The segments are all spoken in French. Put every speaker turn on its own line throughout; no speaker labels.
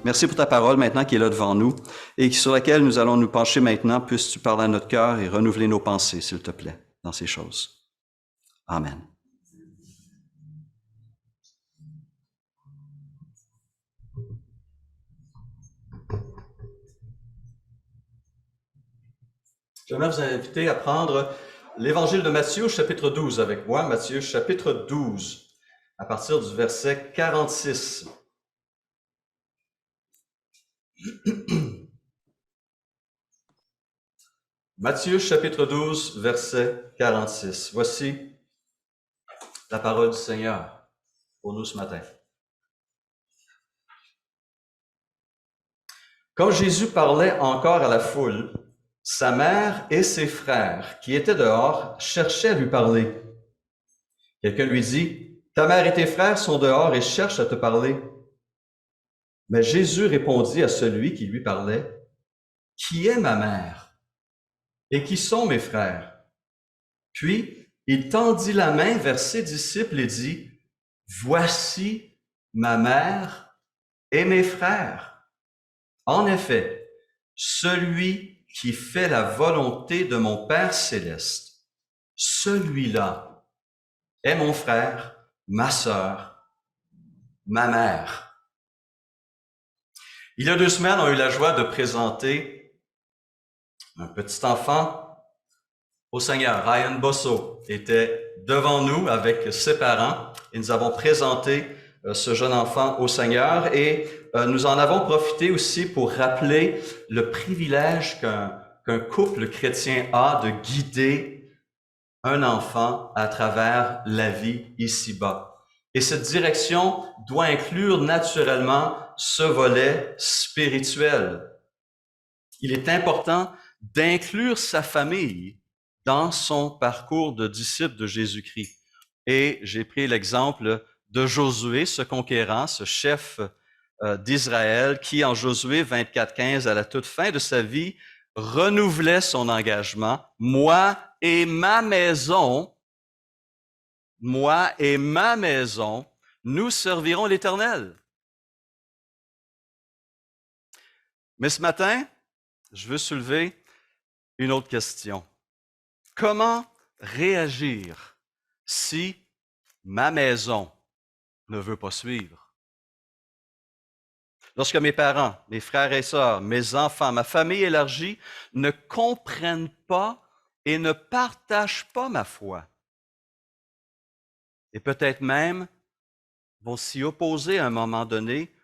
Merci pour ta parole maintenant qui est là devant nous et sur laquelle nous allons nous pencher maintenant. Puisses-tu parler à notre cœur et renouveler nos pensées, s'il te plaît, dans ces choses. Amen. J'aimerais vous inviter à prendre l'Évangile de Matthieu, chapitre 12, avec moi. Matthieu, chapitre 12, à partir du verset 46. Matthieu, chapitre 12, verset 46. Voici la parole du Seigneur pour nous ce matin. Comme Jésus parlait encore à la foule, sa mère et ses frères, qui étaient dehors, cherchaient à lui parler. Quelqu'un lui dit, « Ta mère et tes frères sont dehors et cherchent à te parler. » Mais Jésus répondit à celui qui lui parlait, « Qui est ma mère? Et qui sont mes frères? » Puis il tendit la main vers ses disciples et dit, « Voici ma mère et mes frères. En effet, celui qui fait la volonté de mon Père céleste, celui-là est mon frère, ma sœur, ma mère. » Il y a 2 semaines, on a eu la joie de présenter un petit enfant au Seigneur. Ryan Bosso était devant nous avec ses parents et nous avons présenté ce jeune enfant au Seigneur et nous en avons profité aussi pour rappeler le privilège qu'un couple chrétien a de guider un enfant à travers la vie ici-bas. Et cette direction doit inclure naturellement ce volet spirituel. Il est important d'inclure sa famille dans son parcours de disciple de Jésus-Christ. Et j'ai pris l'exemple de Josué, ce conquérant, ce chef d'Israël, qui en Josué 24:15, à la toute fin de sa vie, renouvelait son engagement. Moi et ma maison, nous servirons l'Éternel. Mais ce matin, je veux soulever une autre question. Comment réagir si ma maison ne veut pas suivre? Lorsque mes parents, mes frères et sœurs, mes enfants, ma famille élargie ne comprennent pas et ne partagent pas ma foi, et peut-être même vont s'y opposer à un moment donné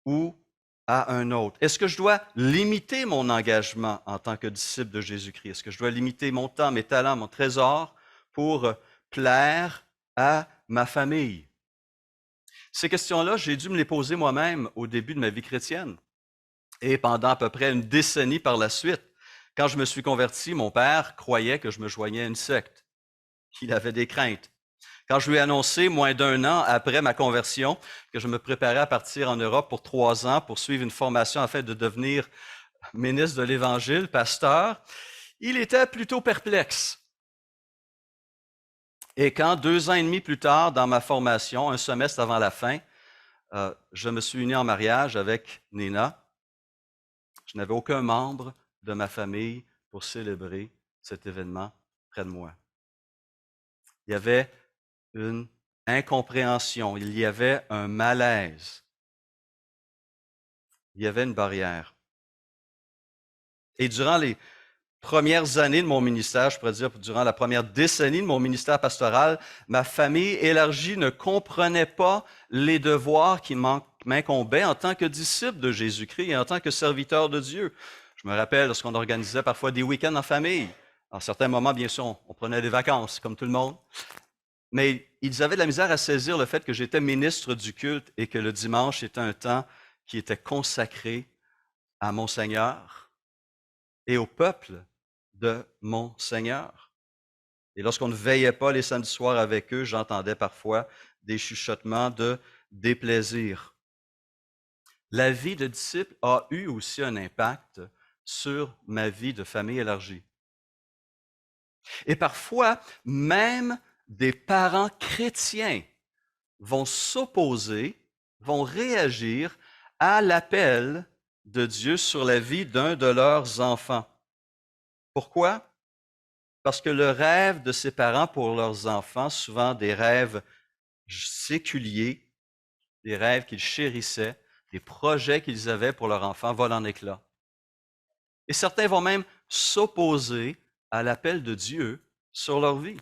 ou à un autre. Est-ce que je dois limiter mon engagement en tant que disciple de Jésus-Christ? Est-ce que je dois limiter mon temps, mes talents, mon trésor pour plaire à ma famille? Ces questions-là, j'ai dû me les poser moi-même au début de ma vie chrétienne et pendant à peu près une décennie par la suite. Quand je me suis converti, mon père croyait que je me joignais à une secte. Il avait des craintes. Quand je lui ai annoncé, moins d'1 an après ma conversion, que je me préparais à partir en Europe pour 3 ans pour suivre une formation afin de devenir ministre de l'Évangile, pasteur, il était plutôt perplexe. Et quand 2 ans et demi plus tard, dans ma formation, un semestre avant la fin, je me suis uni en mariage avec Nina, je n'avais aucun membre de ma famille pour célébrer cet événement près de moi. Il y avait une incompréhension, il y avait un malaise, il y avait une barrière. Et durant les premières années de mon ministère, je pourrais dire durant la première décennie de mon ministère pastoral, ma famille élargie ne comprenait pas les devoirs qui m'incombaient en tant que disciple de Jésus-Christ et en tant que serviteur de Dieu. Je me rappelle lorsqu'on organisait parfois des week-ends en famille. À certains moments, bien sûr, on prenait des vacances, comme tout le monde. Mais ils avaient de la misère à saisir le fait que j'étais ministre du culte et que le dimanche était un temps qui était consacré à mon Seigneur et au peuple de mon Seigneur. Et lorsqu'on ne veillait pas les samedis soirs avec eux, j'entendais parfois des chuchotements de déplaisir. La vie de disciple a eu aussi un impact sur ma vie de famille élargie. Et parfois, même des parents chrétiens vont s'opposer, vont réagir à l'appel de Dieu sur la vie d'un de leurs enfants. Pourquoi? Parce que le rêve de ses parents pour leurs enfants, souvent des rêves séculiers, des rêves qu'ils chérissaient, des projets qu'ils avaient pour leur enfant volent en éclats. Et certains vont même s'opposer à l'appel de Dieu sur leur vie.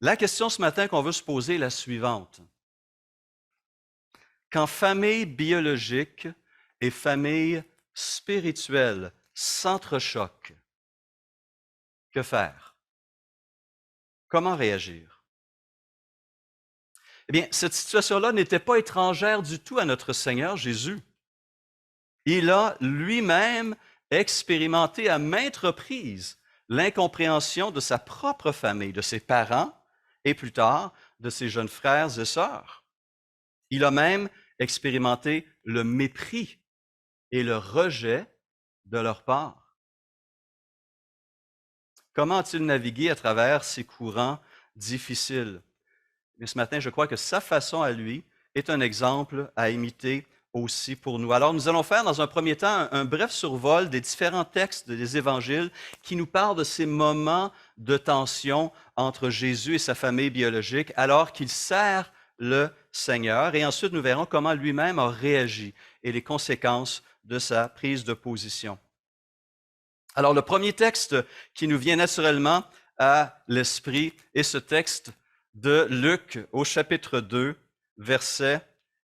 La question ce matin qu'on veut se poser est la suivante. Quand famille biologique et famille spirituelle s'entrechoquent, que faire? Comment réagir? Eh bien, cette situation-là n'était pas étrangère du tout à notre Seigneur Jésus. Il a lui-même expérimenté à maintes reprises l'incompréhension de sa propre famille, de ses parents et plus tard de ses jeunes frères et sœurs. Il a même expérimenté le mépris et le rejet de leur part. Comment a-t-il navigué à travers ces courants difficiles? Mais ce matin, je crois que sa façon à lui est un exemple à imiter aussi pour nous. Alors, nous allons faire dans un premier temps un bref survol des différents textes des évangiles qui nous parlent de ces moments de tension entre Jésus et sa famille biologique alors qu'il sert le Seigneur. Et ensuite, nous verrons comment lui-même a réagi et les conséquences de sa prise de position. Alors, le premier texte qui nous vient naturellement à l'esprit est ce texte de Luc au chapitre 2, verset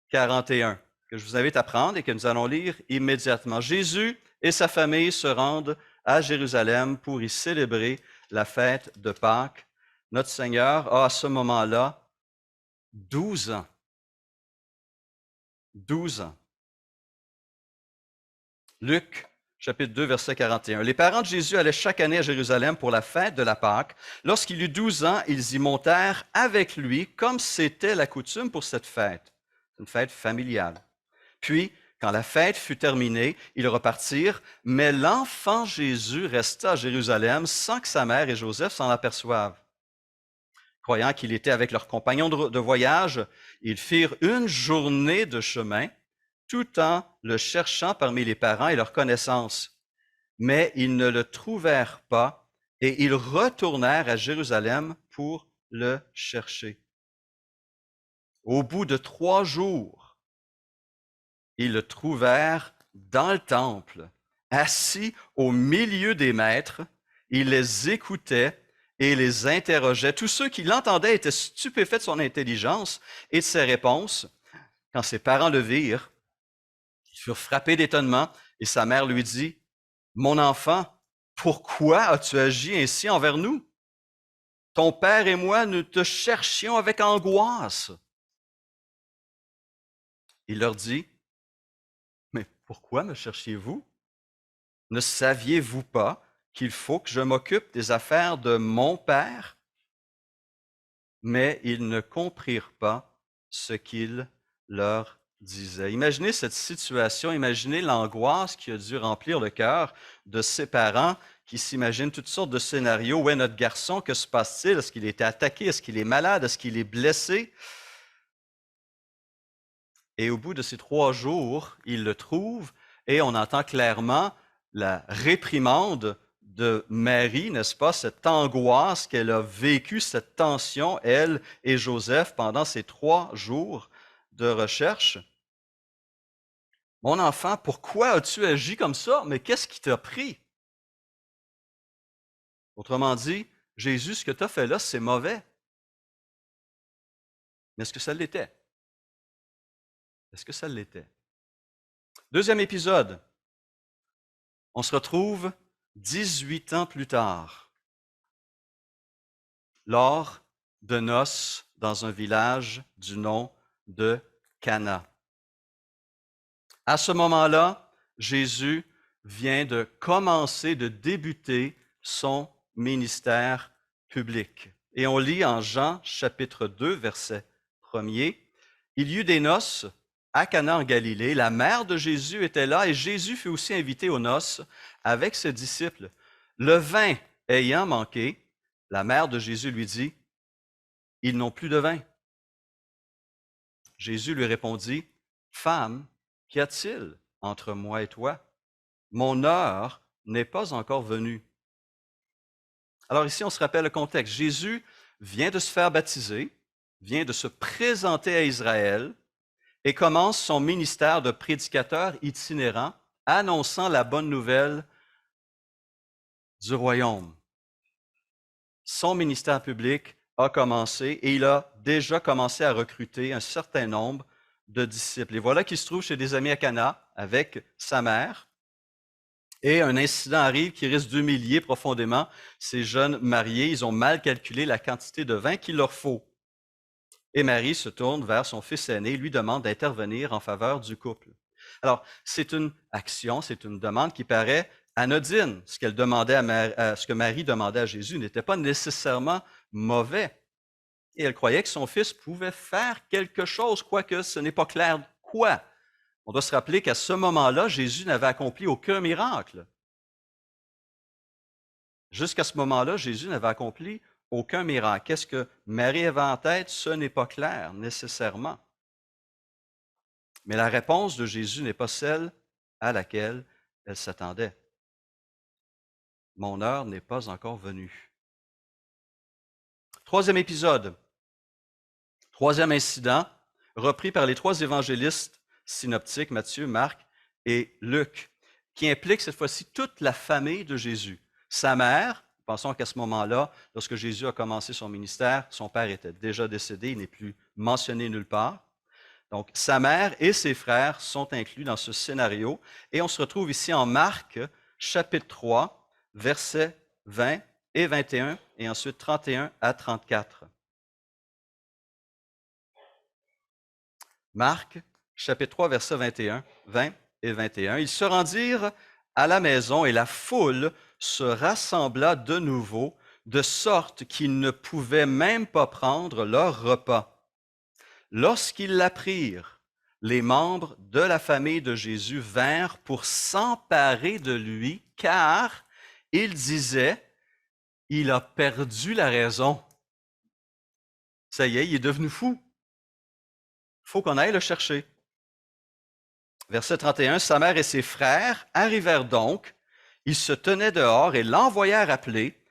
41, que je vous invite à prendre et que nous allons lire immédiatement. Jésus et sa famille se rendent à Jérusalem pour y célébrer la fête de Pâques. Notre Seigneur a à ce moment-là 12 ans. 12 ans. Luc chapitre 2, verset 41. Les parents de Jésus allaient chaque année à Jérusalem pour la fête de la Pâque. Lorsqu'il eut 12 ans, ils y montèrent avec lui, comme c'était la coutume pour cette fête, une fête familiale. Puis, quand la fête fut terminée, ils repartirent, mais l'enfant Jésus resta à Jérusalem sans que sa mère et Joseph s'en aperçoivent. Croyant qu'il était avec leurs compagnons de voyage, ils firent une journée de chemin, tout en le cherchant parmi les parents et leurs connaissances. Mais ils ne le trouvèrent pas et ils retournèrent à Jérusalem pour le chercher. Au bout de 3 jours, ils le trouvèrent dans le temple, assis au milieu des maîtres. Il les écoutait et les interrogeait. Tous ceux qui l'entendaient étaient stupéfaits de son intelligence et de ses réponses. Quand ses parents le virent, ils furent frappés d'étonnement et sa mère lui dit, « Mon enfant, pourquoi as-tu agi ainsi envers nous? Ton père et moi, nous te cherchions avec angoisse. » Il leur dit, « Mais pourquoi me cherchiez-vous? Ne saviez-vous pas qu'il faut que je m'occupe des affaires de mon père? » Mais ils ne comprirent pas ce qu'il leur disait. Imaginez cette situation, imaginez l'angoisse qui a dû remplir le cœur de ses parents qui s'imaginent toutes sortes de scénarios. Où est notre garçon? Que se passe-t-il? Est-ce qu'il a été attaqué? Est-ce qu'il est malade? Est-ce qu'il est blessé? Et au bout de ces 3 jours, ils le trouvent et on entend clairement la réprimande de Marie, n'est-ce pas, cette angoisse qu'elle a vécue, cette tension, elle et Joseph, pendant ces 3 jours de recherche. Mon enfant, pourquoi as-tu agi comme ça? Mais qu'est-ce qui t'a pris? Autrement dit, Jésus, ce que tu as fait là, c'est mauvais. Mais est-ce que ça l'était? Est-ce que ça l'était? Deuxième épisode. On se retrouve 18 ans plus tard, lors de noces dans un village du nom de Cana. À ce moment-là, Jésus vient de commencer, de débuter son ministère public. Et on lit en Jean chapitre 2, verset 1er, « Il y eut des noces à Cana en Galilée, la mère de Jésus était là et Jésus fut aussi invité aux noces avec ses disciples. Le vin ayant manqué, la mère de Jésus lui dit, « Ils n'ont plus de vin. » Jésus lui répondit, Femme, qu'y a-t-il entre moi et toi? Mon heure n'est pas encore venue. Alors ici, on se rappelle le contexte. Jésus vient de se faire baptiser, vient de se présenter à Israël et commence son ministère de prédicateur itinérant, annonçant la bonne nouvelle du royaume. Son ministère public a commencé et il a déjà commencé à recruter un certain nombre de disciples. Et voilà qu'il se trouve chez des amis à Cana avec sa mère. Et un incident arrive qui risque d'humilier profondément ces jeunes mariés. Ils ont mal calculé la quantité de vin qu'il leur faut. Et Marie se tourne vers son fils aîné et lui demande d'intervenir en faveur du couple. Alors, c'est une action, c'est une demande qui paraît anodine. Ce que Marie demandait à Jésus n'était pas nécessairement mauvais. Et elle croyait que son fils pouvait faire quelque chose, quoique ce n'est pas clair quoi. On doit se rappeler qu'à ce moment-là, Jésus n'avait accompli aucun miracle. Jusqu'à ce moment-là, Jésus n'avait accompli aucun miracle. Qu'est-ce que Marie avait en tête? Ce n'est pas clair nécessairement. Mais la réponse de Jésus n'est pas celle à laquelle elle s'attendait. Mon heure n'est pas encore venue. Troisième épisode, troisième incident, repris par les trois évangélistes synoptiques, Matthieu, Marc et Luc, qui implique cette fois-ci toute la famille de Jésus. Sa mère, pensons qu'à ce moment-là, lorsque Jésus a commencé son ministère, son père était déjà décédé, il n'est plus mentionné nulle part. Donc, sa mère et ses frères sont inclus dans ce scénario. Et on se retrouve ici en Marc, chapitre 3, versets 20 et 21, et ensuite 31 à 34. Marc, chapitre 3, versets 21, 20 et 21. Ils se rendirent à la maison et la foule se rassembla de nouveau, de sorte qu'ils ne pouvaient même pas prendre leur repas. Lorsqu'ils l'apprirent, les membres de la famille de Jésus vinrent pour s'emparer de lui, car ils disaient, il a perdu la raison. Ça y est, il est devenu fou. Il faut qu'on aille le chercher. Verset 31, sa mère et ses frères arrivèrent donc, ils se tenaient dehors et l'envoyèrent appeler.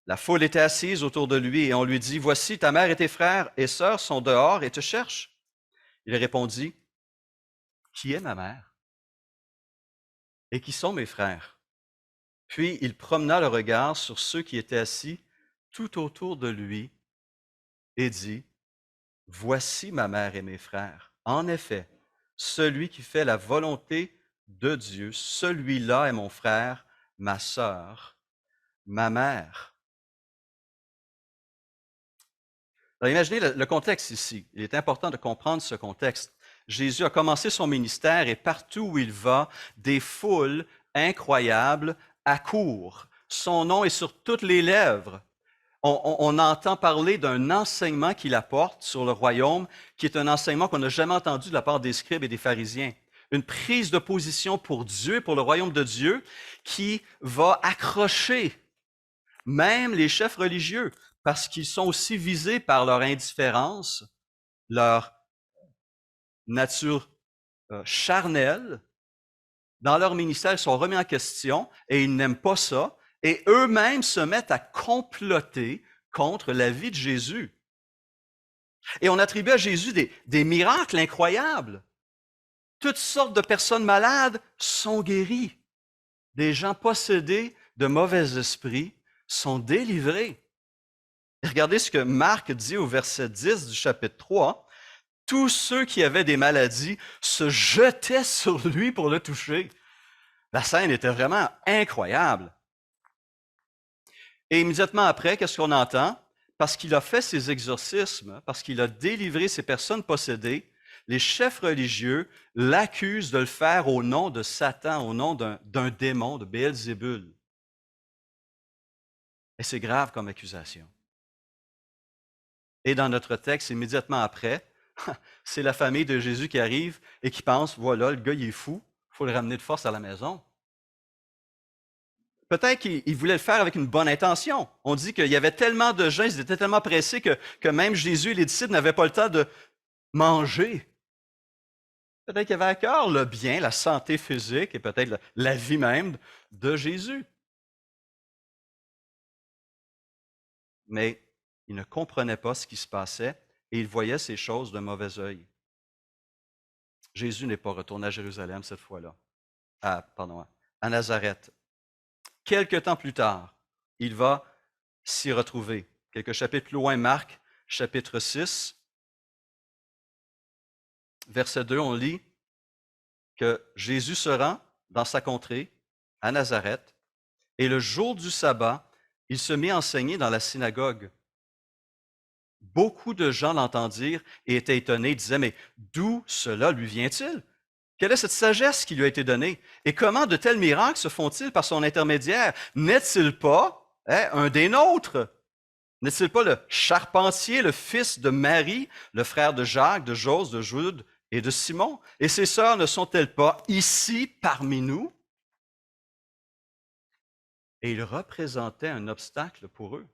La foule était assise autour de lui et on lui dit, voici, ta mère et tes frères et sœurs sont dehors et te cherchent. Il répondit, qui est ma mère? Et qui sont mes frères? Puis il promena le regard sur ceux qui étaient assis tout autour de lui et dit, voici ma mère et mes frères. En effet, celui qui fait la volonté de Dieu, celui-là est mon frère, ma sœur, ma mère. Alors imaginez le contexte ici. Il est important de comprendre ce contexte. Jésus a commencé son ministère et partout où il va, des foules incroyables accourent. Son nom est sur toutes les lèvres. On entend parler d'un enseignement qu'il apporte sur le royaume, qui est un enseignement qu'on n'a jamais entendu de la part des scribes et des pharisiens. Une prise de position pour Dieu, pour le royaume de Dieu, qui va accrocher même les chefs religieux, parce qu'ils sont aussi visés par leur indifférence, leur nature charnelle. Dans leur ministère, ils sont remis en question et ils n'aiment pas ça. Et eux-mêmes se mettent à comploter contre la vie de Jésus. Et on attribue à Jésus des miracles incroyables. Toutes sortes de personnes malades sont guéries. Des gens possédés de mauvais esprits sont délivrés. Et regardez ce que Marc dit au verset 10 du chapitre 3. Tous ceux qui avaient des maladies se jetaient sur lui pour le toucher. La scène était vraiment incroyable. Et immédiatement après, qu'est-ce qu'on entend? Parce qu'il a fait ses exorcismes, parce qu'il a délivré ces personnes possédées, les chefs religieux l'accusent de le faire au nom de Satan, au nom d'un démon, de Béelzébul. Et c'est grave comme accusation. Et dans notre texte, immédiatement après, c'est la famille de Jésus qui arrive et qui pense, voilà, le gars, il est fou, il faut le ramener de force à la maison. Peut-être qu'il voulait le faire avec une bonne intention. On dit qu'il y avait tellement de gens, ils étaient tellement pressés que même Jésus et les disciples n'avaient pas le temps de manger. Peut-être qu'il avait à cœur le bien, la santé physique et peut-être la vie même de Jésus. Mais il ne comprenait pas ce qui se passait et il voyait ces choses d'un mauvais œil. Jésus n'est pas retourné à Jérusalem cette fois-là, à Nazareth. Quelque temps plus tard, il va s'y retrouver. Quelques chapitres plus loin, Marc, chapitre 6, verset 2, on lit que Jésus se rend dans sa contrée, à Nazareth, et le jour du sabbat, il se mit à enseigner dans la synagogue. Beaucoup de gens l'entendirent et étaient étonnés, disaient, mais d'où cela lui vient-il? Quelle est cette sagesse qui lui a été donnée? Et comment de tels miracles se font-ils par son intermédiaire? N'est-il pas un des nôtres? N'est-il pas le charpentier, le fils de Marie, le frère de Jacques, de Jose, de Jude et de Simon? Et ses sœurs ne sont-elles pas ici parmi nous? Et il représentait un obstacle pour eux.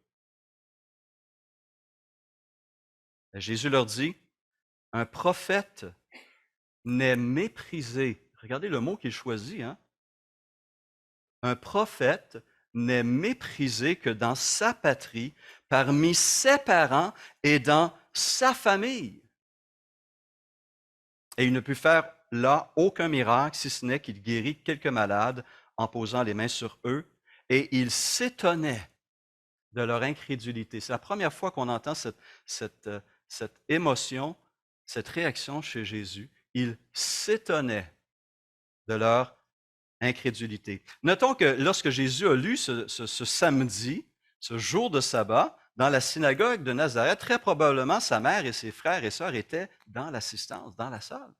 Et Jésus leur dit, un prophète n'est méprisé. Regardez le mot qu'il choisit, hein? Un prophète n'est méprisé que dans sa patrie, parmi ses parents et dans sa famille. Et il ne put faire là aucun miracle, si ce n'est qu'il guérit quelques malades en posant les mains sur eux, et il s'étonnait de leur incrédulité. C'est la première fois qu'on entend cette émotion, cette réaction chez Jésus. Il s'étonnait de leur incrédulité. Notons que lorsque Jésus a lu ce samedi, ce jour de sabbat, dans la synagogue de Nazareth, très probablement sa mère et ses frères et sœurs étaient dans l'assistance, dans la salle.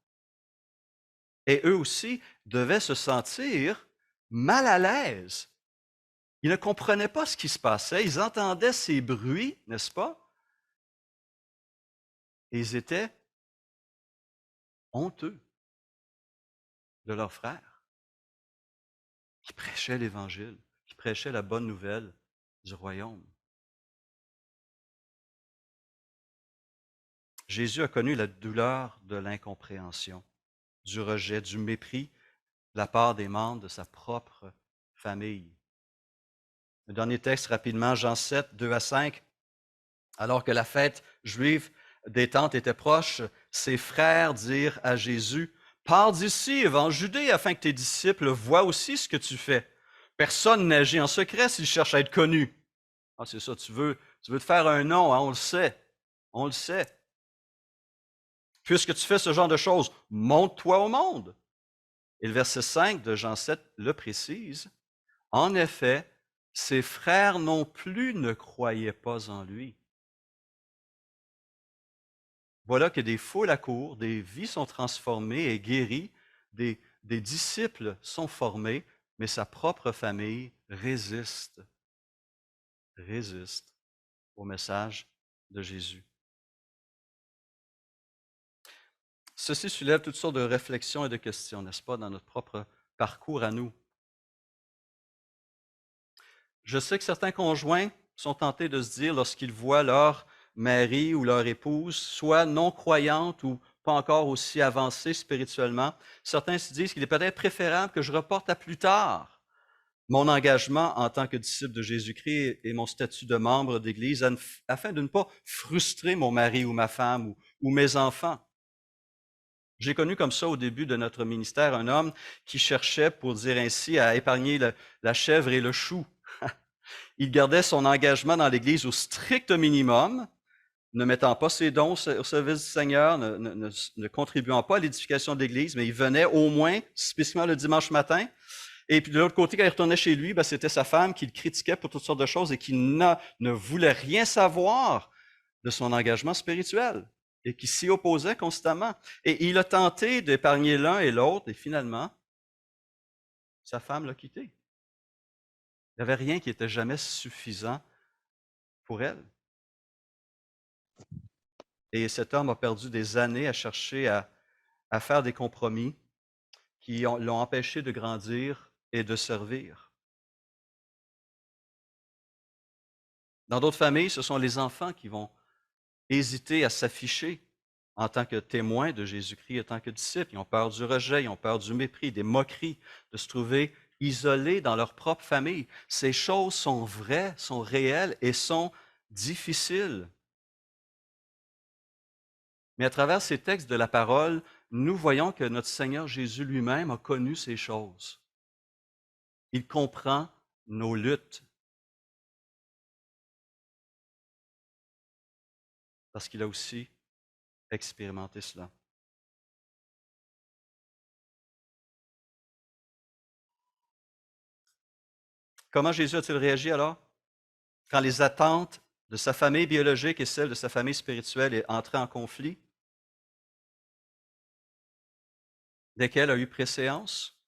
Et eux aussi devaient se sentir mal à l'aise. Ils ne comprenaient pas ce qui se passait, ils entendaient ces bruits, n'est-ce pas? Et ils étaient honteux de leurs frères qui prêchaient l'Évangile, qui prêchaient la bonne nouvelle du royaume. Jésus a connu la douleur de l'incompréhension, du rejet, du mépris de la part des membres de sa propre famille. Le dernier texte, rapidement, Jean 7, 2 à 5. Alors que la fête juive des tentes était proche, ses frères dirent à Jésus, pars d'ici et va en Judée afin que tes disciples voient aussi ce que tu fais. Personne n'agit en secret s'il cherche à être connu. Ah, c'est ça, tu veux te faire un nom, hein, on le sait. On le sait. Puisque tu fais ce genre de choses, montre-toi au monde. Et le verset 5 de Jean 7 le précise. En effet, ses frères non plus ne croyaient pas en lui. Voilà que des foules accourent, des vies sont transformées et guéries, des disciples sont formés, mais sa propre famille résiste au message de Jésus. Ceci soulève toutes sortes de réflexions et de questions, n'est-ce pas, dans notre propre parcours à nous. Je sais que certains conjoints sont tentés de se dire, lorsqu'ils voient leur mari ou leur épouse, soit non croyante ou pas encore aussi avancée spirituellement, certains se disent qu'il est peut-être préférable que je reporte à plus tard mon engagement en tant que disciple de Jésus-Christ et mon statut de membre d'Église afin de ne pas frustrer mon mari ou ma femme ou mes enfants. J'ai connu comme ça au début de notre ministère un homme qui cherchait, pour dire ainsi, à épargner la chèvre et le chou. Il gardait son engagement dans l'Église au strict minimum, ne mettant pas ses dons au service du Seigneur, ne contribuant pas à l'édification de l'Église, mais il venait au moins, spécifiquement le dimanche matin. Et puis de l'autre côté, quand il retournait chez lui, c'était sa femme qui le critiquait pour toutes sortes de choses et qui ne voulait rien savoir de son engagement spirituel et qui s'y opposait constamment. Et il a tenté d'épargner l'un et l'autre et finalement, sa femme l'a quitté. Il n'y avait rien qui était jamais suffisant pour elle. Et cet homme a perdu des années à chercher à faire des compromis qui l'ont empêché de grandir et de servir. Dans d'autres familles, ce sont les enfants qui vont hésiter à s'afficher en tant que témoins de Jésus-Christ, en tant que disciples. Ils ont peur du rejet, ils ont peur du mépris, des moqueries, de se trouver isolés dans leur propre famille. Ces choses sont vraies, sont réelles et sont difficiles. Mais à travers ces textes de la parole, nous voyons que notre Seigneur Jésus lui-même a connu ces choses. Il comprend nos luttes parce qu'il a aussi expérimenté cela. Comment Jésus a-t-il réagi alors? Quand les attentes de sa famille biologique et celles de sa famille spirituelle entraient en conflit, desquelles a eu préséance?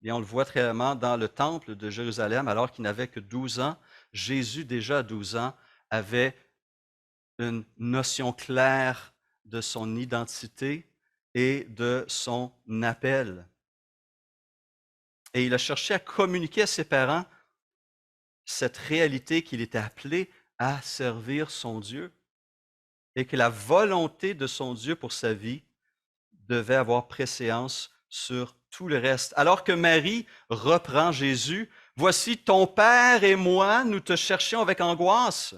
Et on le voit très clairement dans le temple de Jérusalem, alors qu'il n'avait que 12 ans. Jésus, déjà à 12 ans, avait une notion claire de son identité et de son appel. Et il a cherché à communiquer à ses parents cette réalité qu'il était appelé à servir son Dieu et que la volonté de son Dieu pour sa vie devait avoir préséance sur tout le reste. Alors que Marie reprend Jésus, « Voici ton père et moi, nous te cherchions avec angoisse. »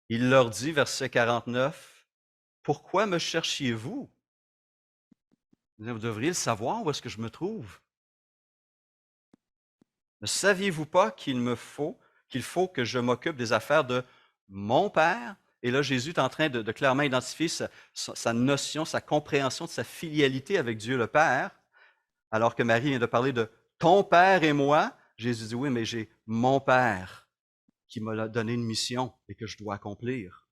Il leur dit, verset 49, « Pourquoi me cherchiez-vous? Vous devriez le savoir où est-ce que je me trouve. Ne saviez-vous pas qu'il faut que je m'occupe des affaires de mon Père? » Et là, Jésus est en train de clairement identifier sa notion, sa compréhension de sa filialité avec Dieu le Père, alors que Marie vient de parler de ton Père et moi. Jésus dit, oui, mais j'ai mon Père qui m'a donné une mission et que je dois accomplir.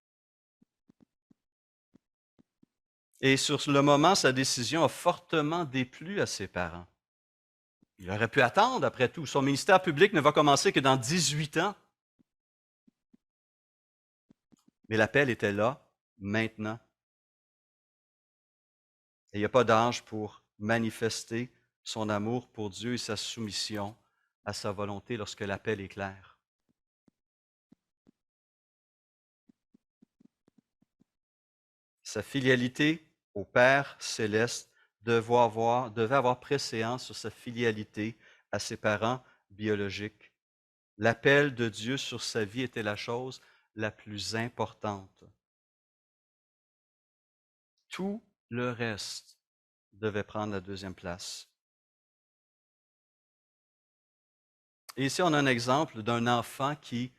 Et sur le moment, sa décision a fortement déplu à ses parents. Il aurait pu attendre, après tout. Son ministère public ne va commencer que dans 18 ans. Mais l'appel était là, maintenant. Et il n'y a pas d'âge pour manifester son amour pour Dieu et sa soumission à sa volonté lorsque l'appel est clair. Sa filialité au Père céleste devait avoir préséance sur sa filialité à ses parents biologiques. L'appel de Dieu sur sa vie était la chose la plus importante. Tout le reste devait prendre la deuxième place. Et ici, on a un exemple d'un enfant qui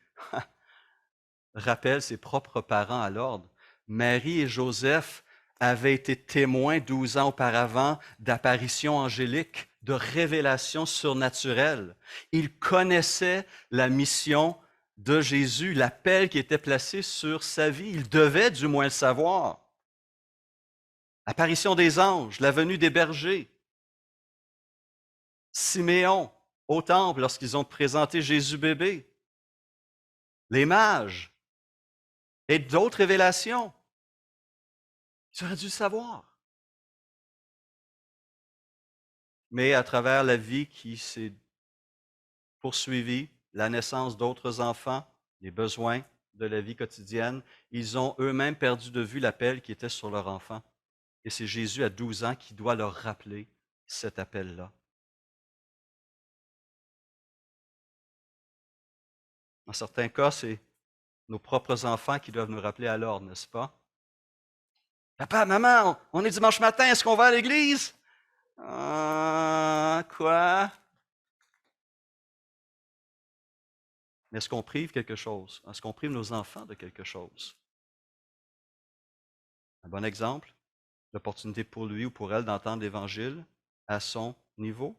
rappelle ses propres parents à l'ordre. Marie et Joseph avaient été témoins 12 ans auparavant d'apparitions angéliques, de révélations surnaturelles. Ils connaissaient la mission de Jésus, l'appel qui était placé sur sa vie. Ils devaient du moins le savoir. Apparition des anges, la venue des bergers, Siméon au temple lorsqu'ils ont présenté Jésus bébé, les mages et d'autres révélations. Ils auraient dû le savoir. Mais à travers la vie qui s'est poursuivie, la naissance d'autres enfants, les besoins de la vie quotidienne, ils ont eux-mêmes perdu de vue l'appel qui était sur leur enfant. Et c'est Jésus à 12 ans qui doit leur rappeler cet appel-là. Dans certains cas, c'est nos propres enfants qui doivent nous rappeler à l'ordre, n'est-ce pas? Papa, maman, on est dimanche matin, est-ce qu'on va à l'église? Quoi? Mais est-ce qu'on prive quelque chose? Est-ce qu'on prive nos enfants de quelque chose? Un bon exemple, l'opportunité pour lui ou pour elle d'entendre l'Évangile à son niveau.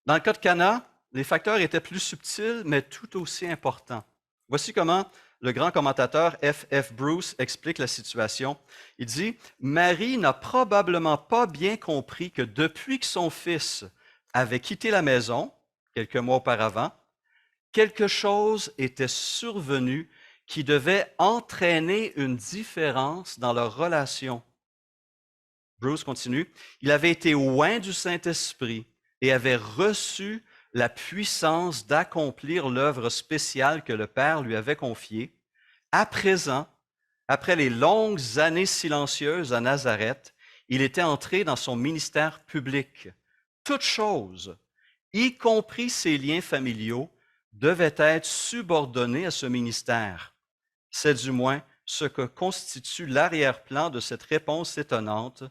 Dans le cas de Cana, les facteurs étaient plus subtils, mais tout aussi importants. Voici comment le grand commentateur F. Bruce explique la situation. Il dit, « Marie n'a probablement pas bien compris que depuis que son fils avait quitté la maison, quelques mois auparavant, quelque chose était survenu qui devait entraîner une différence dans leur relation. » Bruce continue, « Il avait été oint du Saint-Esprit et avait reçu la puissance d'accomplir l'œuvre spéciale que le Père lui avait confiée. À présent, Après les longues années silencieuses à Nazareth, il était entré dans son ministère public. Toute chose, y compris ses liens familiaux, devait être subordonnée à ce ministère. C'est du moins ce que constitue l'arrière-plan de cette réponse étonnante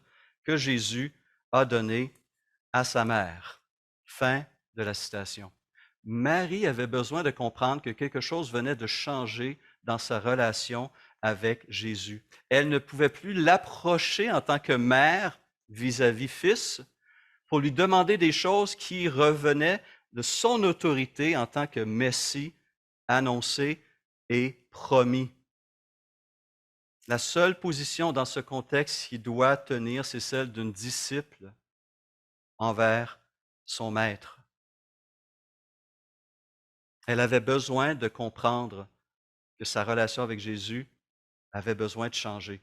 que Jésus a donnée à sa mère. Fin de la citation. Marie avait besoin de comprendre que quelque chose venait de changer dans sa relation avec Jésus. Elle ne pouvait plus l'approcher en tant que mère vis-à-vis fils pour lui demander des choses qui revenaient de son autorité en tant que Messie annoncé et promis. La seule position dans ce contexte qui doit tenir, c'est celle d'une disciple envers son maître. Elle avait besoin de comprendre que sa relation avec Jésus avait besoin de changer.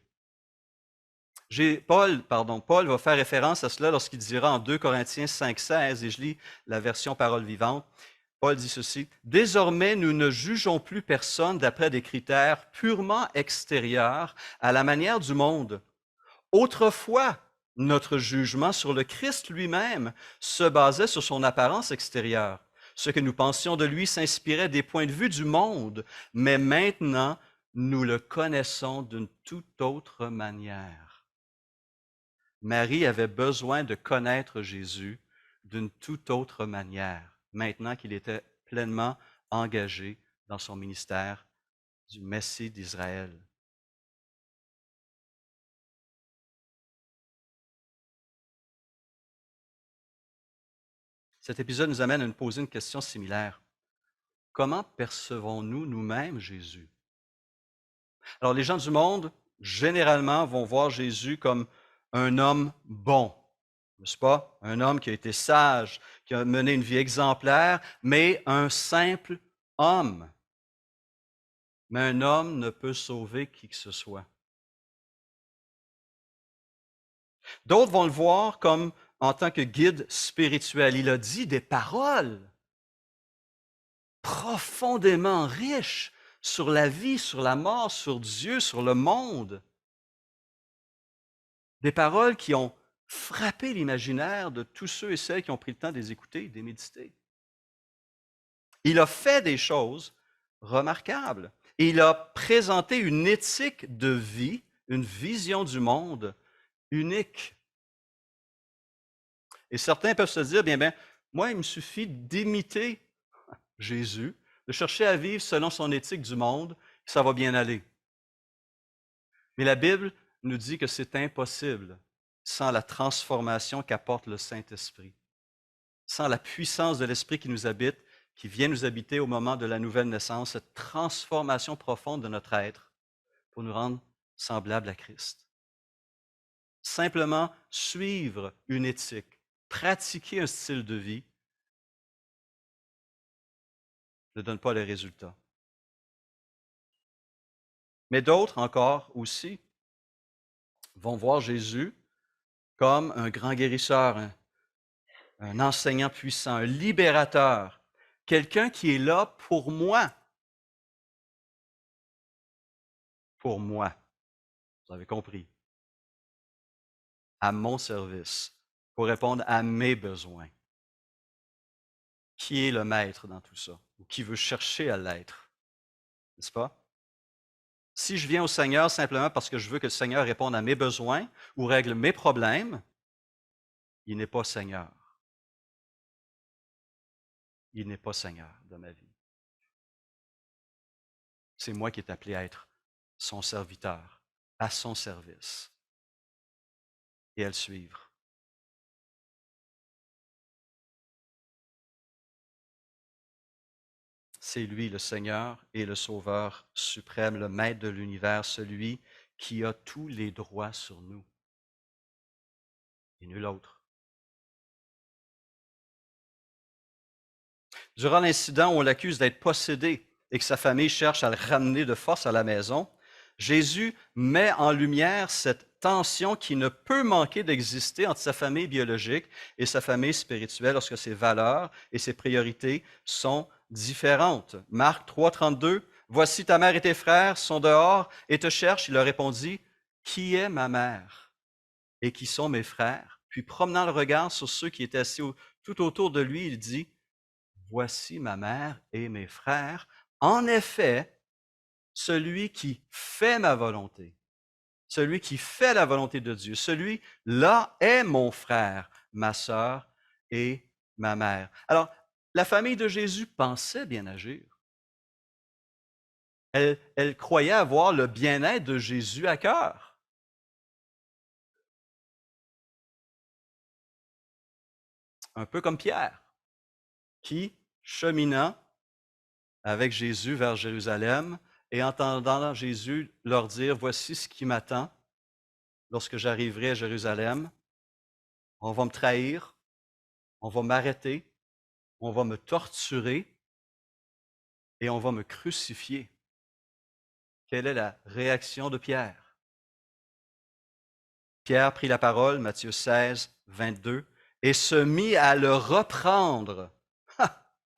Paul va faire référence à cela lorsqu'il dira en 2 Corinthiens 5,16, et je lis la version Parole vivante. Paul dit ceci: « Désormais, nous ne jugeons plus personne d'après des critères purement extérieurs à la manière du monde. Autrefois, notre jugement sur le Christ lui-même se basait sur son apparence extérieure. Ce que nous pensions de lui s'inspirait des points de vue du monde, mais maintenant, nous le connaissons d'une toute autre manière. » Marie avait besoin de connaître Jésus d'une toute autre manière, maintenant qu'il était pleinement engagé dans son ministère du Messie d'Israël. Cet épisode nous amène à nous poser une question similaire. Comment percevons-nous nous-mêmes Jésus? Alors, les gens du monde, généralement, vont voir Jésus comme un homme bon, n'est-ce pas? Un homme qui a été sage, qui a mené une vie exemplaire, mais un simple homme. Mais un homme ne peut sauver qui que ce soit. D'autres vont le voir comme en tant que guide spirituel. Il a dit des paroles profondément riches sur la vie, sur la mort, sur Dieu, sur le monde. Des paroles qui ont frappé l'imaginaire de tous ceux et celles qui ont pris le temps de les écouter, de les méditer. Il a fait des choses remarquables. Et il a présenté une éthique de vie, une vision du monde unique. Et certains peuvent se dire, bien, moi, il me suffit d'imiter Jésus, de chercher à vivre selon son éthique du monde, ça va bien aller. Mais la Bible nous dit que c'est impossible sans la transformation qu'apporte le Saint-Esprit, sans la puissance de l'Esprit qui nous habite, qui vient nous habiter au moment de la nouvelle naissance, cette transformation profonde de notre être pour nous rendre semblables à Christ. Simplement suivre une éthique, pratiquer un style de vie ne donne pas les résultats. Mais d'autres encore aussi vont voir Jésus comme un grand guérisseur, un enseignant puissant, un libérateur, quelqu'un qui est là pour moi. Pour moi. Vous avez compris. À mon service, pour répondre à mes besoins. Qui est le maître dans tout ça? Ou qui veut chercher à l'être? N'est-ce pas? Si je viens au Seigneur simplement parce que je veux que le Seigneur réponde à mes besoins ou règle mes problèmes, il n'est pas Seigneur. Il n'est pas Seigneur de ma vie. C'est moi qui est appelé à être son serviteur, à son service, et à le suivre. C'est lui le Seigneur et le Sauveur suprême, le Maître de l'univers, celui qui a tous les droits sur nous, et nul autre. Durant l'incident où on l'accuse d'être possédé et que sa famille cherche à le ramener de force à la maison, Jésus met en lumière cette tension qui ne peut manquer d'exister entre sa famille biologique et sa famille spirituelle lorsque ses valeurs et ses priorités sont différentes. Marc 3,32 voici ta mère et tes frères sont dehors et te cherchent. Il leur répondit, qui est ma mère et qui sont mes frères? Puis promenant le regard sur ceux qui étaient assis tout autour de lui, il dit, voici ma mère et mes frères. En effet, celui qui fait ma volonté, celui qui fait la volonté de Dieu, celui-là est mon frère, ma sœur et ma mère. Alors, la famille de Jésus pensait bien agir. Elle croyait avoir le bien-être de Jésus à cœur. Un peu comme Pierre, qui, cheminant avec Jésus vers Jérusalem et entendant Jésus leur dire, voici ce qui m'attend lorsque j'arriverai à Jérusalem, on va me trahir, on va m'arrêter, on va me torturer et on va me crucifier. Quelle est la réaction de Pierre? Pierre prit la parole, Matthieu 16, 22, et se mit à le reprendre.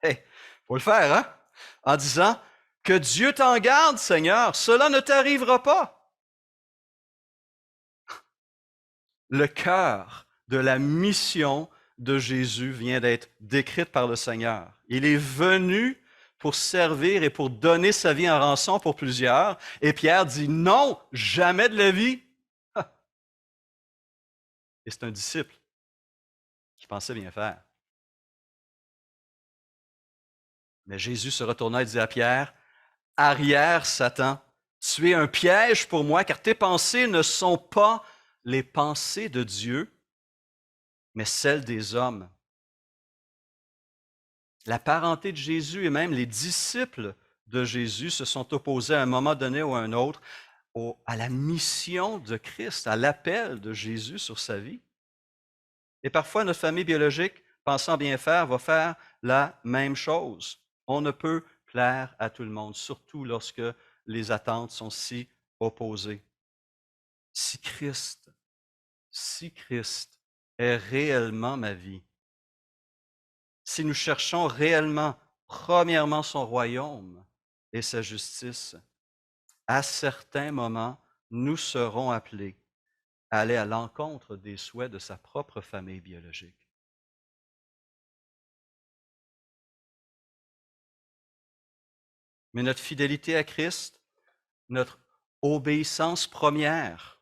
Hey, faut le faire, hein? En disant, que Dieu t'en garde, Seigneur, cela ne t'arrivera pas. Le cœur de la mission de Jésus vient d'être décrite par le Seigneur. Il est venu pour servir et pour donner sa vie en rançon pour plusieurs. Et Pierre dit non, jamais de la vie. Et c'est un disciple qui pensait bien faire. Mais Jésus se retourna et dit à Pierre, arrière, Satan, tu es un piège pour moi, car tes pensées ne sont pas les pensées de Dieu, mais celles des hommes. La parenté de Jésus et même les disciples de Jésus se sont opposés à un moment donné ou à un autre à la mission de Christ, à l'appel de Jésus sur sa vie. Et parfois, notre famille biologique, pensant bien faire, va faire la même chose. On ne peut plaire à tout le monde, surtout lorsque les attentes sont si opposées. Si Christ, si Christ est réellement ma vie, si nous cherchons réellement, premièrement, son royaume et sa justice, à certains moments, nous serons appelés à aller à l'encontre des souhaits de sa propre famille biologique. Mais notre fidélité à Christ, notre obéissance première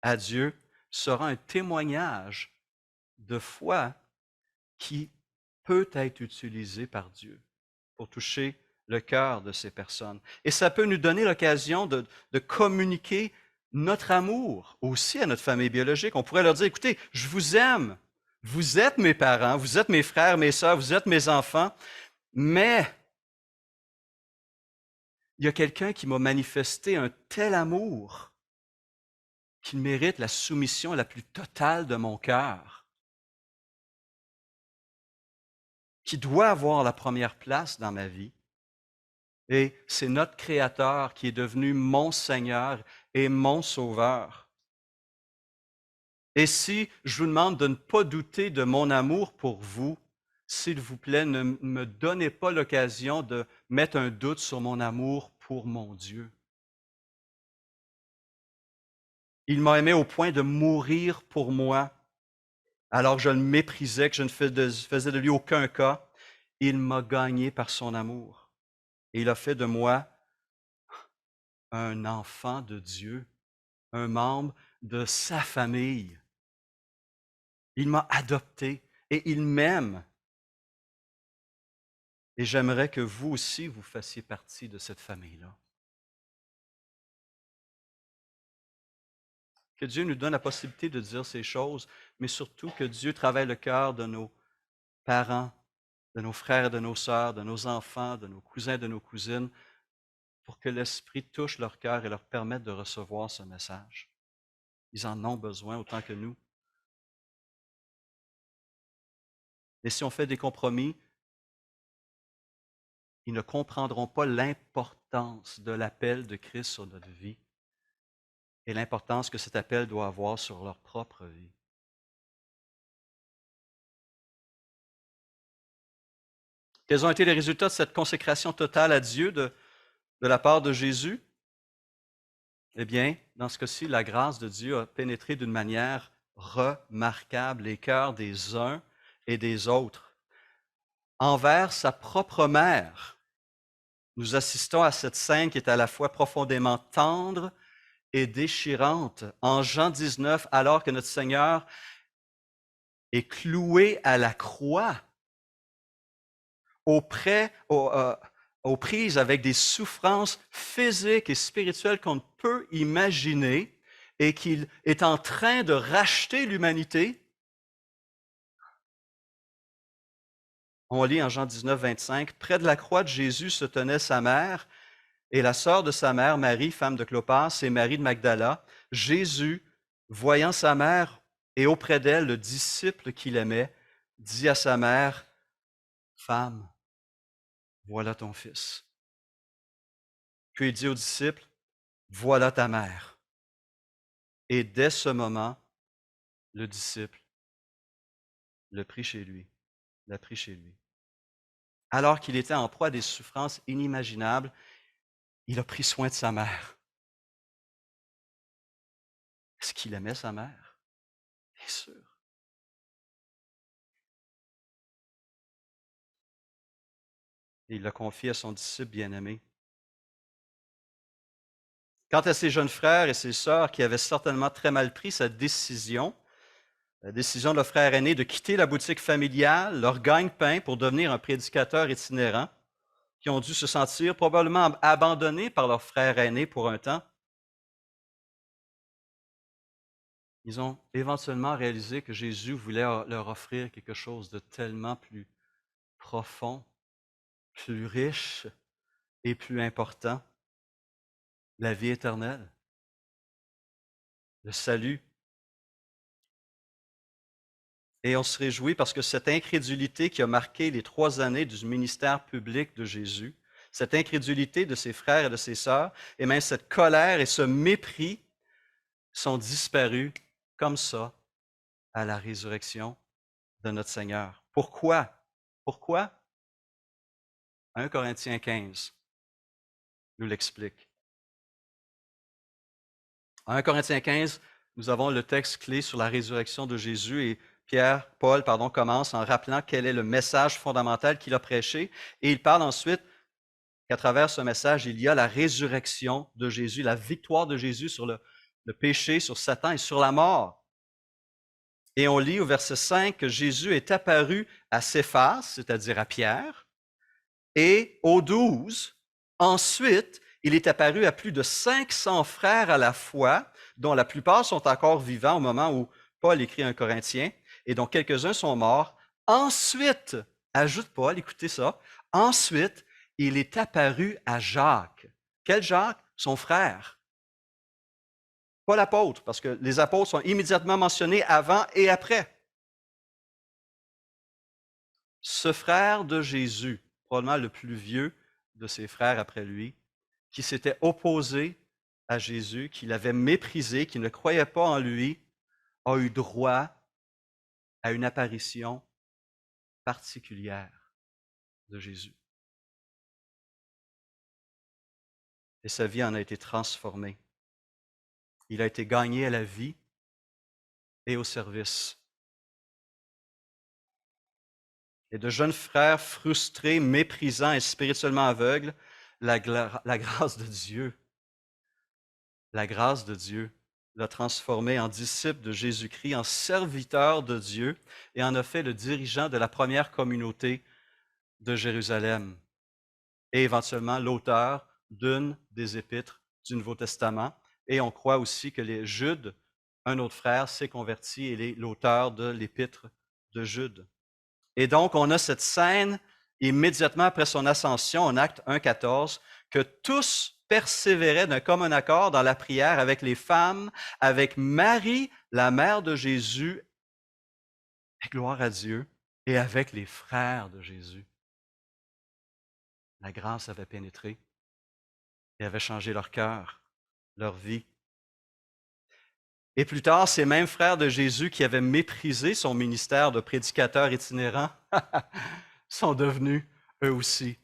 à Dieu sera un témoignage de foi qui peut être utilisé par Dieu pour toucher le cœur de ces personnes. Et ça peut nous donner l'occasion de communiquer notre amour aussi à notre famille biologique. On pourrait leur dire, écoutez, je vous aime. Vous êtes mes parents, vous êtes mes frères, mes sœurs, vous êtes mes enfants, mais il y a quelqu'un qui m'a manifesté un tel amour qu'il mérite la soumission la plus totale de mon cœur, qui doit avoir la première place dans ma vie. Et c'est notre Créateur qui est devenu mon Seigneur et mon Sauveur. Et si je vous demande de ne pas douter de mon amour pour vous, s'il vous plaît, ne me donnez pas l'occasion de mettre un doute sur mon amour pour mon Dieu. Il m'a aimé au point de mourir pour moi, alors que je le méprisais, que je ne faisais de lui aucun cas. Il m'a gagné par son amour. Et il a fait de moi un enfant de Dieu, un membre de sa famille. Il m'a adopté et il m'aime. Et j'aimerais que vous aussi, vous fassiez partie de cette famille-là. Que Dieu nous donne la possibilité de dire ces choses, mais surtout que Dieu travaille le cœur de nos parents, de nos frères et de nos sœurs, de nos enfants, de nos cousins et de nos cousines, pour que l'Esprit touche leur cœur et leur permette de recevoir ce message. Ils en ont besoin autant que nous. Et si on fait des compromis, ils ne comprendront pas l'importance de l'appel de Christ sur notre vie et l'importance que cet appel doit avoir sur leur propre vie. Quels ont été les résultats de cette consécration totale à Dieu de de la part de Jésus? Eh bien, dans ce cas-ci, la grâce de Dieu a pénétré d'une manière remarquable les cœurs des uns et des autres. Envers sa propre mère, nous assistons à cette scène qui est à la fois profondément tendre et déchirante. En Jean 19, alors que notre Seigneur est cloué à la croix, aux prises avec des souffrances physiques et spirituelles qu'on ne peut imaginer, et qu'il est en train de racheter l'humanité. On lit en Jean 19, 25, « Près de la croix de Jésus se tenait sa mère et la sœur de sa mère, Marie, femme de Clopas, et Marie de Magdala. Jésus, voyant sa mère et auprès d'elle le disciple qu'il aimait, dit à sa mère, « Femme, voilà ton fils. » Puis il dit au disciple, « Voilà ta mère. » Et dès ce moment, le disciple le prit chez lui, l'a pris chez lui. Alors qu'il était en proie à des souffrances inimaginables, il a pris soin de sa mère. Est-ce qu'il aimait sa mère? Bien sûr. Et il l'a confié à son disciple bien-aimé. Quant à ses jeunes frères et ses sœurs qui avaient certainement très mal pris sa décision, la décision de leur frère aîné de quitter la boutique familiale, leur gagne-pain pour devenir un prédicateur itinérant, qui ont dû se sentir probablement abandonnés par leur frère aîné pour un temps, ils ont éventuellement réalisé que Jésus voulait leur offrir quelque chose de tellement plus profond, plus riche et plus important, la vie éternelle, le salut. Et on se réjouit parce que cette incrédulité qui a marqué les 3 années du ministère public de Jésus, cette incrédulité de ses frères et de ses sœurs, et même cette colère et ce mépris sont disparus comme ça à la résurrection de notre Seigneur. Pourquoi? Pourquoi? 1 Corinthiens 15 nous l'explique. En 1 Corinthiens 15, nous avons le texte clé sur la résurrection de Jésus et Paul, commence en rappelant quel est le message fondamental qu'il a prêché et il parle ensuite qu'à travers ce message, il y a la résurrection de Jésus, la victoire de Jésus sur le péché, sur Satan et sur la mort. Et on lit au verset 5 que Jésus est apparu à Céphas, c'est-à-dire à Pierre, et aux 12. Ensuite, il est apparu à plus de 500 frères à la fois, dont la plupart sont encore vivants au moment où Paul écrit un Corinthien, et dont quelques-uns sont morts. Ensuite, ajoute Paul, écoutez ça, ensuite, il est apparu à Jacques. Quel Jacques? Son frère. Pas l'apôtre, parce que les apôtres sont immédiatement mentionnés avant et après. Ce frère de Jésus, probablement le plus vieux de ses frères après lui, qui s'était opposé à Jésus, qui l'avait méprisé, qui ne croyait pas en lui, a eu droit à une apparition particulière de Jésus. Et sa vie en a été transformée. Il a été gagné à la vie et au service. Et de jeunes frères frustrés, méprisants et spirituellement aveugles, la grâce de Dieu, l'a transformé en disciple de Jésus-Christ, en serviteur de Dieu et en a fait le dirigeant de la première communauté de Jérusalem et éventuellement l'auteur d'une des épîtres du Nouveau Testament. Et on croit aussi que Jude, un autre frère, s'est converti et est l'auteur de l'épître de Jude. Et donc, on a cette scène immédiatement après son ascension, en Acte 1,14, que tous persévéraient d'un commun accord dans la prière avec les femmes, avec Marie, la mère de Jésus, et gloire à Dieu, et avec les frères de Jésus. La grâce avait pénétré et avait changé leur cœur, leur vie. Et plus tard, ces mêmes frères de Jésus qui avaient méprisé son ministère de prédicateur itinérant sont devenus, eux aussi,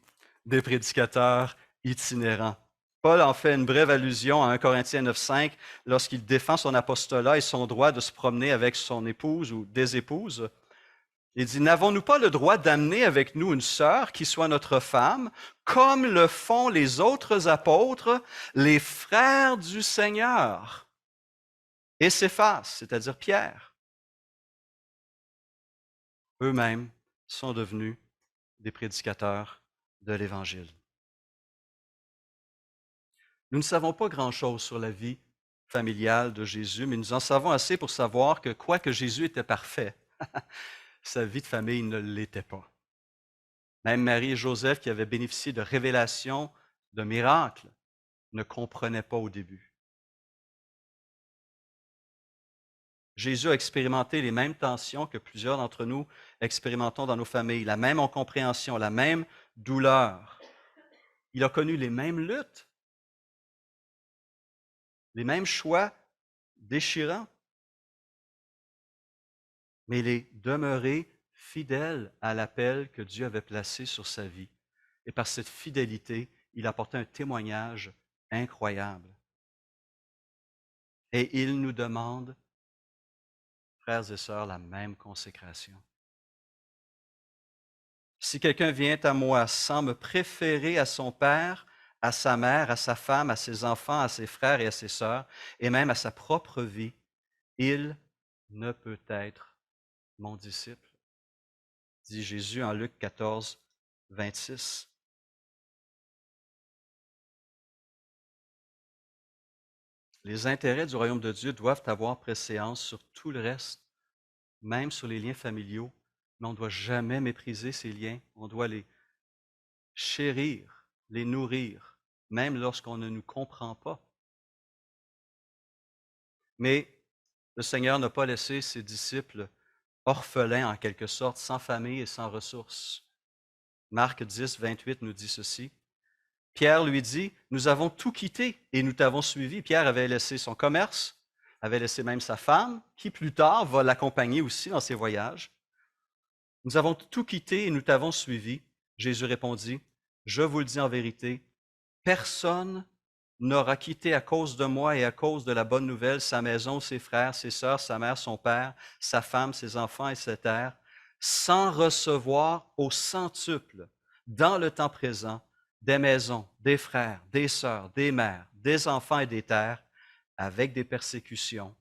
des prédicateurs itinérants. Paul en fait une brève allusion à 1 Corinthiens 9,5 lorsqu'il défend son apostolat et son droit de se promener avec son épouse ou des épouses. Il dit, n'avons-nous pas le droit d'amener avec nous une sœur qui soit notre femme, comme le font les autres apôtres, les frères du Seigneur? Et Céphas, c'est-à-dire Pierre, eux-mêmes sont devenus des prédicateurs de l'Évangile. Nous ne savons pas grand-chose sur la vie familiale de Jésus, mais nous en savons assez pour savoir que quoique Jésus était parfait, sa vie de famille ne l'était pas. Même Marie et Joseph, qui avaient bénéficié de révélations, de miracles, ne comprenaient pas au début. Jésus a expérimenté les mêmes tensions que plusieurs d'entre nous expérimentons dans nos familles, la même incompréhension, la même douleur. Il a connu les mêmes luttes, les mêmes choix déchirants, mais il est demeuré fidèle à l'appel que Dieu avait placé sur sa vie. Et par cette fidélité, il a apporté un témoignage incroyable. Et il nous demande, frères et sœurs, la même consécration. Si quelqu'un vient à moi sans me préférer à son père, à sa mère, à sa femme, à ses enfants, à ses frères et à ses sœurs, et même à sa propre vie, il ne peut être mon disciple, dit Jésus en Luc 14, 26. Les intérêts du royaume de Dieu doivent avoir préséance sur tout le reste, même sur les liens familiaux, mais on ne doit jamais mépriser ces liens. On doit les chérir, les nourrir, même lorsqu'on ne nous comprend pas. Mais le Seigneur n'a pas laissé ses disciples orphelins en quelque sorte, sans famille et sans ressources. Marc 10, 28 nous dit ceci. Pierre lui dit, nous avons tout quitté et nous t'avons suivi. Pierre avait laissé son commerce, avait laissé même sa femme, qui plus tard va l'accompagner aussi dans ses voyages. Nous avons tout quitté et nous t'avons suivi. Jésus répondit, je vous le dis en vérité, personne n'aura quitté à cause de moi et à cause de la bonne nouvelle sa maison, ses frères, ses sœurs, sa mère, son père, sa femme, ses enfants et sa terre, sans recevoir au centuple, dans le temps présent, des maisons, des frères, des sœurs, des mères, des enfants et des terres, avec des persécutions,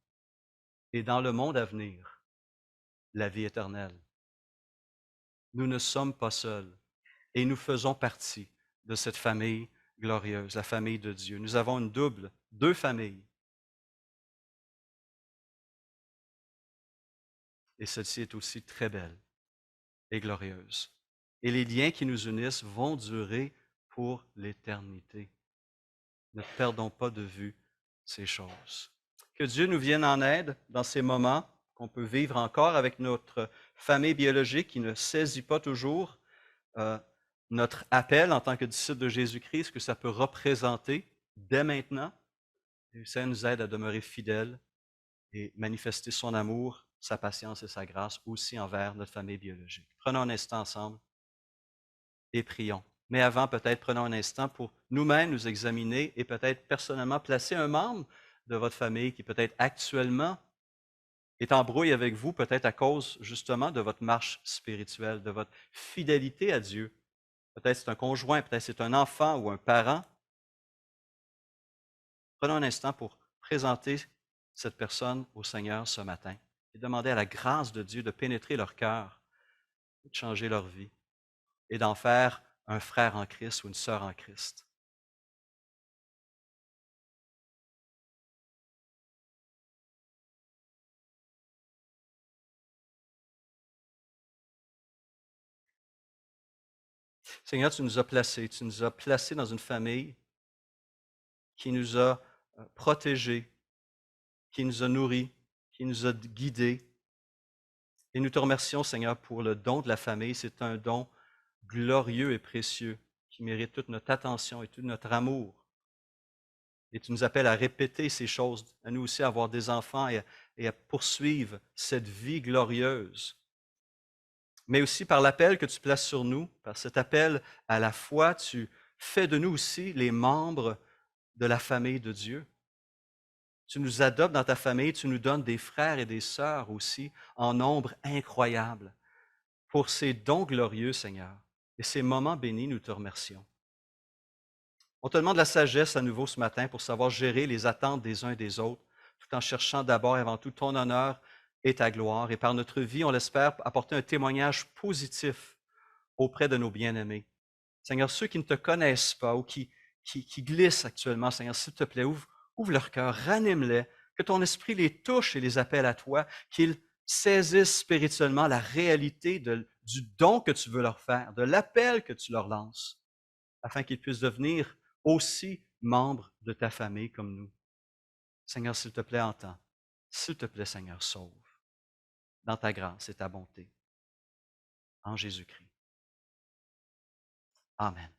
et dans le monde à venir, la vie éternelle. Nous ne sommes pas seuls et nous faisons partie de cette famille glorieuse, la famille de Dieu. Nous avons deux familles. Et celle-ci est aussi très belle et glorieuse. Et les liens qui nous unissent vont durer pour l'éternité. Ne perdons pas de vue ces choses. Que Dieu nous vienne en aide dans ces moments qu'on peut vivre encore avec notre famille biologique qui ne saisit pas toujours notre appel en tant que disciple de Jésus-Christ, ce que ça peut représenter dès maintenant. Et ça nous aide à demeurer fidèles et manifester son amour, sa patience et sa grâce aussi envers notre famille biologique. Prenons un instant ensemble et prions. Mais avant, peut-être prenons un instant pour nous-mêmes nous examiner et peut-être personnellement placer un membre de votre famille qui peut-être actuellement est en brouille avec vous, peut-être à cause justement de votre marche spirituelle, de votre fidélité à Dieu. Peut-être c'est un conjoint, peut-être c'est un enfant ou un parent. Prenons un instant pour présenter cette personne au Seigneur ce matin et demander à la grâce de Dieu de pénétrer leur cœur, de changer leur vie et d'en faire un frère en Christ ou une sœur en Christ. Seigneur, tu nous as placés dans une famille qui nous a protégés, qui nous a nourris, qui nous a guidés. Et nous te remercions, Seigneur, pour le don de la famille. C'est un don glorieux et précieux qui mérite toute notre attention et tout notre amour. Et tu nous appelles à répéter ces choses, à nous aussi avoir des enfants et à poursuivre cette vie glorieuse. Mais aussi par l'appel que tu places sur nous, par cet appel à la foi, tu fais de nous aussi les membres de la famille de Dieu. Tu nous adoptes dans ta famille, tu nous donnes des frères et des sœurs aussi en nombre incroyable. Pour ces dons glorieux, Seigneur, et ces moments bénis, nous te remercions. On te demande la sagesse à nouveau ce matin pour savoir gérer les attentes des uns et des autres, tout en cherchant d'abord et avant tout ton honneur et ta gloire. Et par notre vie, on l'espère, apporter un témoignage positif auprès de nos bien-aimés. Seigneur, ceux qui ne te connaissent pas ou qui glissent actuellement, Seigneur, s'il te plaît, ouvre leur cœur, ranime-les, que ton esprit les touche et les appelle à toi, qu'ils saisissent spirituellement la réalité du don que tu veux leur faire, de l'appel que tu leur lances, afin qu'ils puissent devenir aussi membres de ta famille comme nous. Seigneur, s'il te plaît, entends. S'il te plaît, Seigneur, sauve dans ta grâce et ta bonté. En Jésus-Christ. Amen.